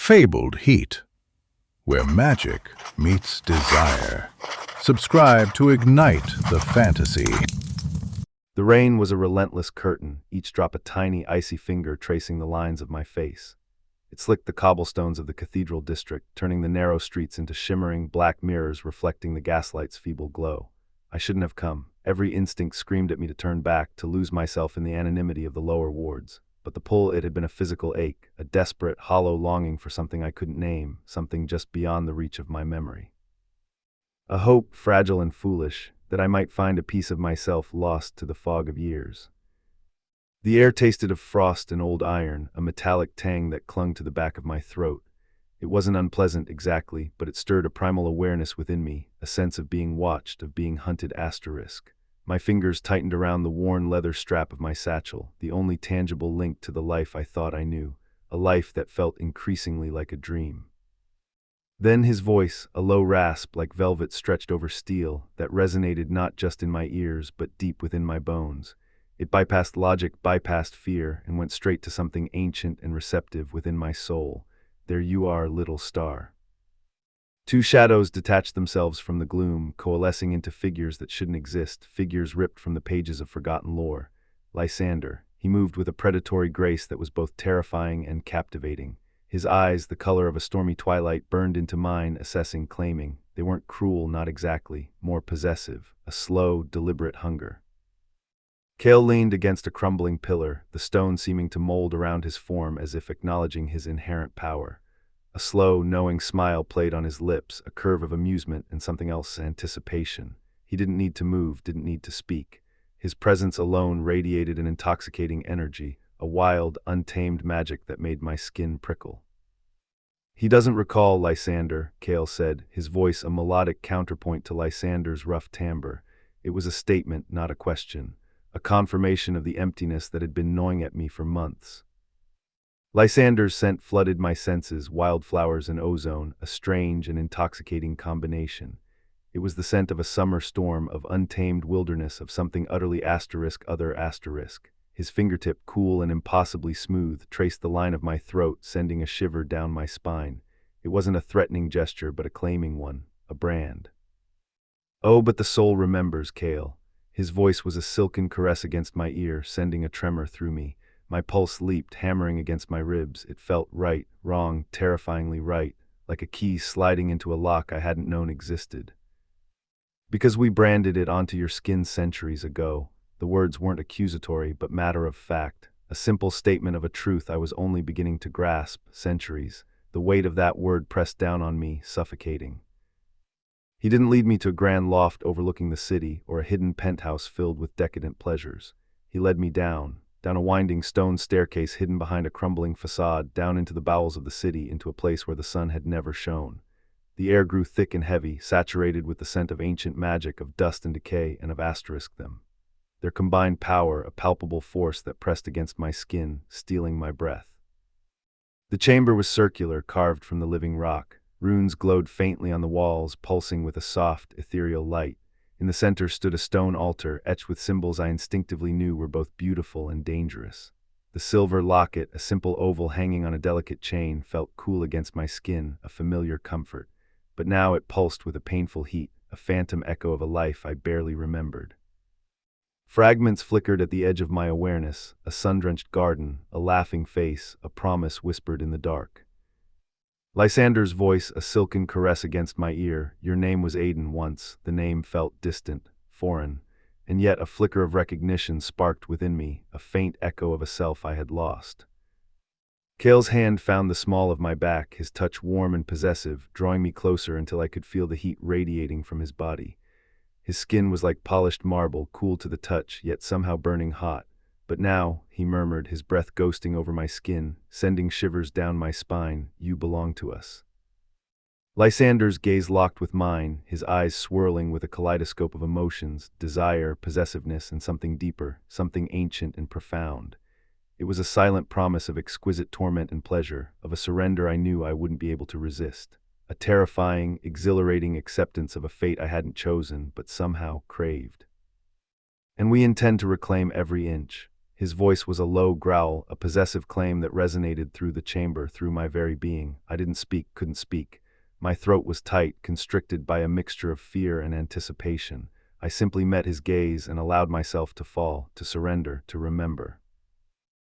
fabled heat, where magic meets desire. Subscribe to ignite the fantasy. The rain was a relentless curtain, each drop a tiny, icy finger tracing the lines of my face. It slicked the cobblestones of the cathedral district, turning the narrow streets into shimmering, black mirrors reflecting the gaslight's feeble glow. I shouldn't have come. Every instinct screamed at me to turn back, to lose myself in the anonymity of the lower wards. But the pull, it had been a physical ache, a desperate, hollow longing for something I couldn't name, something just beyond the reach of my memory. A hope, fragile and foolish, that I might find a piece of myself lost to the fog of years. The air tasted of frost and old iron, a metallic tang that clung to the back of my throat. It wasn't unpleasant exactly, but it stirred a primal awareness within me, a sense of being watched, of being hunted asterisk. My fingers tightened around the worn leather strap of my satchel, the only tangible link to the life I thought I knew, a life that felt increasingly like a dream. Then his voice, a low rasp like velvet stretched over steel, that resonated not just in my ears but deep within my bones. It bypassed logic, bypassed fear, and went straight to something ancient and receptive within my soul. There you are, little star. Two shadows detached themselves from the gloom, coalescing into figures that shouldn't exist, figures ripped from the pages of forgotten lore. Lysander. He moved with a predatory grace that was both terrifying and captivating. His eyes, the color of a stormy twilight, burned into mine, assessing, claiming. They weren't cruel, not exactly, more possessive, a slow, deliberate hunger. Kale leaned against a crumbling pillar, the stone seeming to mold around his form as if acknowledging his inherent power. A slow, knowing smile played on his lips, a curve of amusement and something else, anticipation. He didn't need to move, didn't need to speak. His presence alone radiated an intoxicating energy, a wild, untamed magic that made my skin prickle. He doesn't recall, Lysander, Kale said, his voice a melodic counterpoint to Lysander's rough timbre. It was a statement, not a question, a confirmation of the emptiness that had been gnawing at me for months. Lysander's scent flooded my senses, wildflowers and ozone, a strange and intoxicating combination. It was the scent of a summer storm, of untamed wilderness, of something utterly other asterisk. His fingertip, cool and impossibly smooth, traced the line of my throat, sending a shiver down my spine. It wasn't a threatening gesture, but a claiming one, a brand. Oh, but the soul remembers, Kale. His voice was a silken caress against my ear, sending a tremor through me. My pulse leaped, hammering against my ribs. It felt right, wrong, terrifyingly right, like a key sliding into a lock I hadn't known existed. Because we branded it onto your skin centuries ago. The words weren't accusatory, but matter of fact, a simple statement of a truth I was only beginning to grasp, centuries. The weight of that word pressed down on me, suffocating. He didn't lead me to a grand loft overlooking the city, or a hidden penthouse filled with decadent pleasures. He led me down a winding stone staircase hidden behind a crumbling facade, down into the bowels of the city, into a place where the sun had never shone. The air grew thick and heavy, saturated with the scent of ancient magic, of dust and decay, and of asterisk them. Their combined power, a palpable force that pressed against my skin, stealing my breath. The chamber was circular, carved from the living rock. Runes glowed faintly on the walls, pulsing with a soft, ethereal light. In the center stood a stone altar, etched with symbols I instinctively knew were both beautiful and dangerous. The silver locket, a simple oval hanging on a delicate chain, felt cool against my skin, a familiar comfort. But now it pulsed with a painful heat, a phantom echo of a life I barely remembered. Fragments flickered at the edge of my awareness, a sun-drenched garden, a laughing face, a promise whispered in the dark. Lysander's voice, a silken caress against my ear. Your name was Aiden once. The name felt distant, foreign, and yet a flicker of recognition sparked within me, a faint echo of a self I had lost. Kale's hand found the small of my back, his touch warm and possessive, drawing me closer until I could feel the heat radiating from his body. His skin was like polished marble, cool to the touch, yet somehow burning hot. But now, he murmured, his breath ghosting over my skin, sending shivers down my spine, you belong to us. Lysander's gaze locked with mine, his eyes swirling with a kaleidoscope of emotions, desire, possessiveness, and something deeper, something ancient and profound. It was a silent promise of exquisite torment and pleasure, of a surrender I knew I wouldn't be able to resist. A terrifying, exhilarating acceptance of a fate I hadn't chosen, but somehow craved. And we intend to reclaim every inch. His voice was a low growl, a possessive claim that resonated through the chamber, through my very being. I didn't speak, couldn't speak. My throat was tight, constricted by a mixture of fear and anticipation. I simply met his gaze and allowed myself to fall, to surrender, to remember.